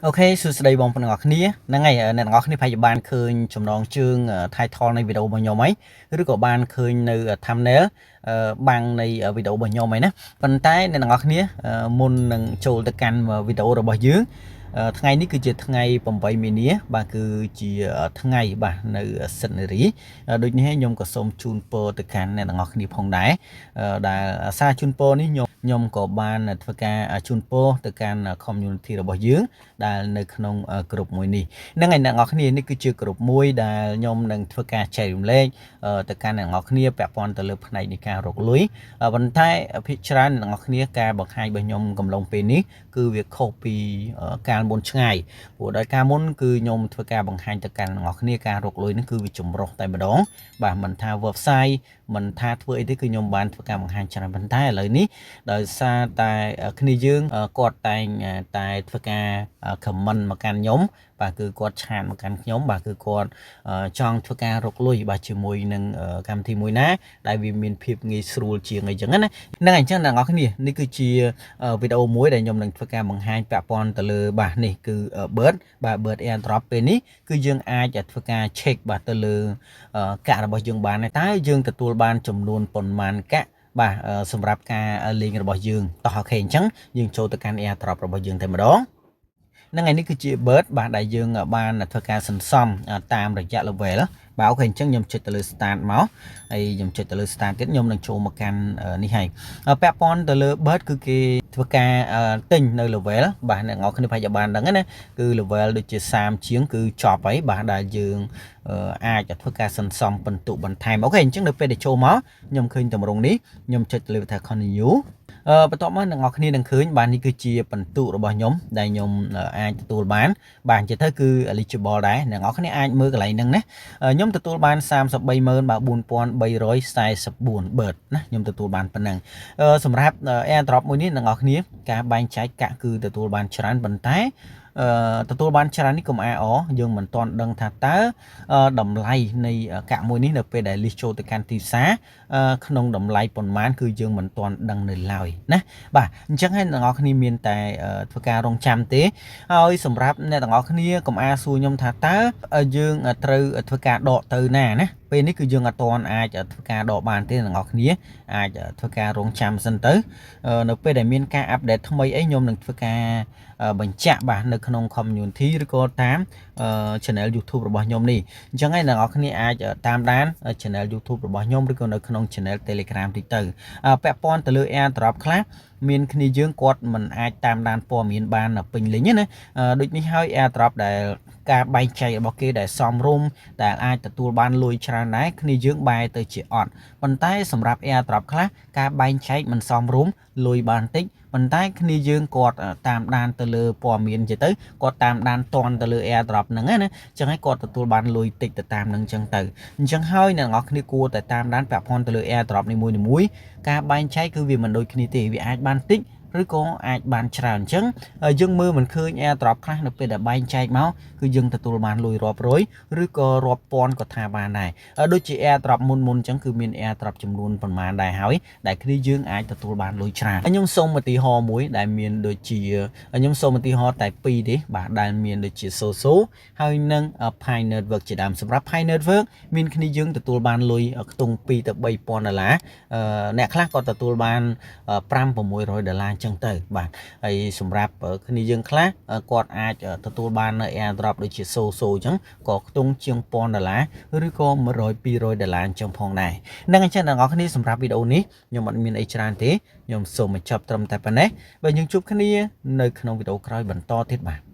អូខេសួស្តីបងប្អូនទាំងអស់គ្នាហ្នឹងហើយអ្នកទាំងអស់គ្នាប្រហែលជាបានឃើញចំណងជើង title នៃវីដេអូរបស់ខ្ញុំហើយឬក៏បានឃើញនៅ thumbnail បាំងនៃវីដេអូរបស់ខ្ញុំហើយណាប៉ុន្តែអ្នកទាំងអស់គ្នាមុននឹងចូលទៅកាន់វីដេអូរបស់យើងថ្ងៃនេះគឺជាថ្ងៃ8មីនាបាទគឺជាថ្ងៃបាទនៅសិទ្ធិនារីដូចនេះខ្ញុំក៏សូមជូនពរទៅកាន់អ្នកទាំងអស់គ្នាផងដែរដែលសារជូនពរនេះខ្ញុំក៏បានធ្វើការជូនពរទៅកាន់ community របស់យើងដែលនៅក្នុងក្រុមមួយនេះហ្នឹងហើយអ្នកទាំងអស់គ្នានេះគឺជាក្រុមមួយដែលខ្ញុំនឹងធ្វើការចែករំលែកទៅកាន់អ្នកទាំងអស់គ្នាពាក់ព័ន្ធទៅលើផ្នែកនៃការរកលុយប៉ុន្តែភាគច្រើនអ្នកទាំងអស់គ្នាការបង្ហាញរបស់ខ្ញុំកំឡុងពេលនេះគឺវាខុសពីការមុនឆ្ងាយព្រោះដោយការមុនគឺខ្ញុំធ្វើការបង្ហាញទៅកាន់អ្នកទាំងអស់គ្នាការរកលុយនេះគឺវាចម្រុះតែម្ដងបាទមិនថា website មិនថាធ្វើអីទេគឺខ្ញុំបានធ្វើការបង្ហាញច្រើនប៉ុន្តែឥឡូវនេះដោយសារតែគ្នាយើងគាត់តែងតែធ្វើការ comment មកកាន់ខ្ញុំបាទគឺគាត់ឆាតមកកាន់ខ្ញុំបាទគឺគាត់ចង់ធ្វើការរកលុយបាទជាមួយនឹងកម្មវិធីមួយណាដែលវាមានភាពងាយស្រួលជាងអីចឹងណាហ្នឹងអញ្ចឹងអ្នកនរគ្នានេះគឺជាវីដេអូមួយដែលខ្ញុំនឹងធ្វើការបង្ហាញពាក់ព័ន្ធទៅលើបាទនេះគឺ Bird Airdrop ពេលនេះគឺយើងអាចធ្វើការ check បាទទៅលើកាក់របស់យើងបានតែយើងទទួលបានចំនួនប៉ុន្មានកាក់បាទសម្រាប់ការលេងរបស់យើងតោះអូខេអញ្ចឹងយើងចូលទៅកាន់ Airdrop របស់យើងតែម្ដងហ្នឹងហើយនេះគឺជា Bird បាទដែលយើងបានធ្វើការសន្សំតាមរយៈ level បាទអូខេអញ្ចឹងខ្ញុំចុចទៅលើ start មកហើយខ្ញុំចុចទៅលើ start ទៀតខ្ញុំនឹងចូលមកកាន់នេះហើយពាក់ព័ន្ធទៅលើ Bird គឺគេធ្វើការទិញនៅ level បាទអ្នកនរគ្នាប្រហែលជាបានដឹងណាគឺ level ដូចជា30ជាងគឺចប់ហើយបាទដែលយើងអាចធ្វើការសន្សំបន្ទុកបន្ថែមអូខេអញ្ចឹងនៅពេលដែលចូលមកខ្ញុំឃើញតម្រងនេះខ្ញុំចុចទៅលើថា continue បន្ទាប់មកអ្នកនរគ្នានឹងឃើញបាទនេះគឺជាបន្ទុករបស់ខ្ញុំដែលខ្ញុំអាចទទួលបានបាទអញ្ចឹងទៅគឺ eligible ដែរអ្នកនរគ្នាអាចមើលកន្លែងហ្នឹងណាខ្ញុំទទួលបាន 334344 Bird ណាខ្ញុំទទួលបានប៉ុណ្ណឹងសម្រាប់ airdrop មួយនេះអ្នកនរគ្នាការបែងចែកកាក់គឺទទួលបានច្រើនប៉ុន្តែទទួលបានច្រើននេះកុំអអយើងមិនទាន់ដឹងថាតើតម្លៃនៃកាក់មួយនេះនៅពេលដែល list ចូលទៅកាន់ទីផ្សារក្នុងតម្លៃប៉ុន្មានគឺយើងមិនទាន់ដឹងនៅឡើយណាបាទអញ្ចឹងហើយអ្នកនរគ្នាមានតែធ្វើការរងចាំទេហើយសម្រាប់អ្នកទាំងអស់គ្នាកុំអាសួរខ្ញុំថាតើយើងត្រូវធ្វើការដកទៅណាពេលនេះគឺយើងអត់ទាន់អាចធ្វើការដកបានទេអ្នកនរគ្នាអាចធ្វើការរងចាំសិនទៅនៅពេលដែលមានការអាប់ដេតថ្មីអីខ្ញុំនឹងធ្វើការបញ្ជាក់បាទនៅក្នុង community ឬក៏តាមchannel YouTube របស់ខ្ញុំនេះអញ្ចឹងហើយអ្នកនរគ្នាអាចតាមដាន channel YouTube របស់ខ្ញុំឬក៏នៅក្នុង channel Telegram តិចទៅពាក់ព័ន្ធទៅលើ Airdrop ខ្លះមានគ្នាយើងគាត់មិនអាចតាមដានព័ត៌មានបានពេញលេញណាដូចនេះហើយ Airdrop ដែលការបែងចែករបស់គេដែលសមរម្យដែលអាចទទួលបានលុយច្រើនដែរគ្នាយើងបែរទៅជាអត់ប៉ុន្តែសម្រាប់ Airdrop ខ្លះការបែងចែកមិនសមរម្យលុយបានតិចប៉ុន្តែគ្នាយើងគាត់តាមដានទៅលើព័ត៌មានទៅគាត់តាមដានតន់ទៅលើ Airdrop ហ្នឹងណាអញ្ចឹងហើយគាត់ទទួលបានលុយតិចទៅតាមហ្នឹងអញ្ចឹងទៅអញ្ចឹងហើយអ្នកនរគ្នាគួរតែតាមដានពាក់ព័ន្ធទៅលើ Airdrop នីមួយៗការបែងចែកគឺវាមិនដូចគ្នាទេវាអាចបានតិចឬក៏អាចបានច្រើនអញ្ចឹងយើងមើលមិនឃើញ Airdrop ខ្លះនៅពេលដែលបែងចែកមកគឺយើងទទួលបានលុយរាប់រយឬក៏រាប់ពាន់ក៏ថាបានដែរដូចជា Airdrop មុនអញ្ចឹងគឺមាន Airdrop ចំនួនប្រមាណដែរហើយដែលគ្នាយើងអាចទទួលបានលុយច្រើនខ្ញុំសូមឧទាហរណ៍មួយដែលមានដូចជាខ្ញុំសូមឧទាហរណ៍តែ2ទេបាទដែលមានដូចជា Soso ហើយនិង Pi Network ជាដើមសម្រាប់ Pi Network មានគ្នាយើងទទួលបានលុយខ្ទង់2ទៅ3000ដុល្លារអ្នកខ្លះក៏ទទួលបាន5-600ដុល្លារចឹងទៅបាទហើយសម្រាប់គ្នាយើងខ្លះគាត់អាចទទួលបាននៅ Airdrop ដូចជា Soso អញ្ចឹងក៏ខ្ទង់ជាង1000ដុល្លារឬក៏100-200ដុល្លារអញ្ចឹងផងដែរនឹងអញ្ចឹងអ្នកនរគ្នាសម្រាប់វីដេអូនេះខ្ញុំអត់មានអីច្រើនទេខ្ញុំសូមបញ្ចប់ត្រឹមតែប៉ុណ្ណេះបើយើងជួបគ្នានៅក្នុងវីដេអូក្រោយបន្តទៀតបាទ